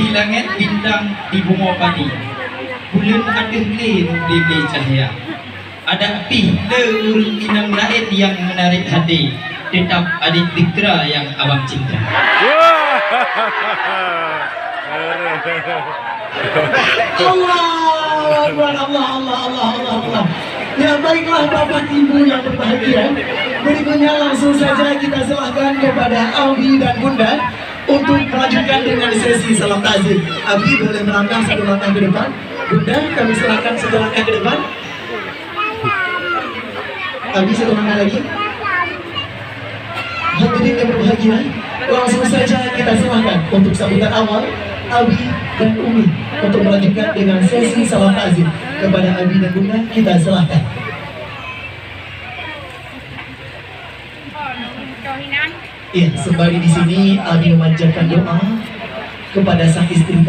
di langit bintang di bunga padi. Bulan ada le membeli cahaya. Ada api le urung inang lain yang menarik hati. Tetap adik Dikra yang abang cinta. Allah. Ya baiklah Bapak Ibu yang berbahagia. Berikutnya langsung saja kita serahkan kepada Abi dan Bunda untuk melanjutkan dengan sesi salam takzim. Abi boleh melangkah satu langkah ke depan. Bunda, kami serahkan satu langkah ke depan. Abi satu langkah lagi. Hadirin yang berbahagia, langsung saja kita serahkan untuk sambutan awal Abi dan Umi untuk melanjutkan dengan sesi salam takzim. Kepada Abi dan Bunda kita serahkan. Iya, sembari di sini Abi memanjatkan doa kepada sang istri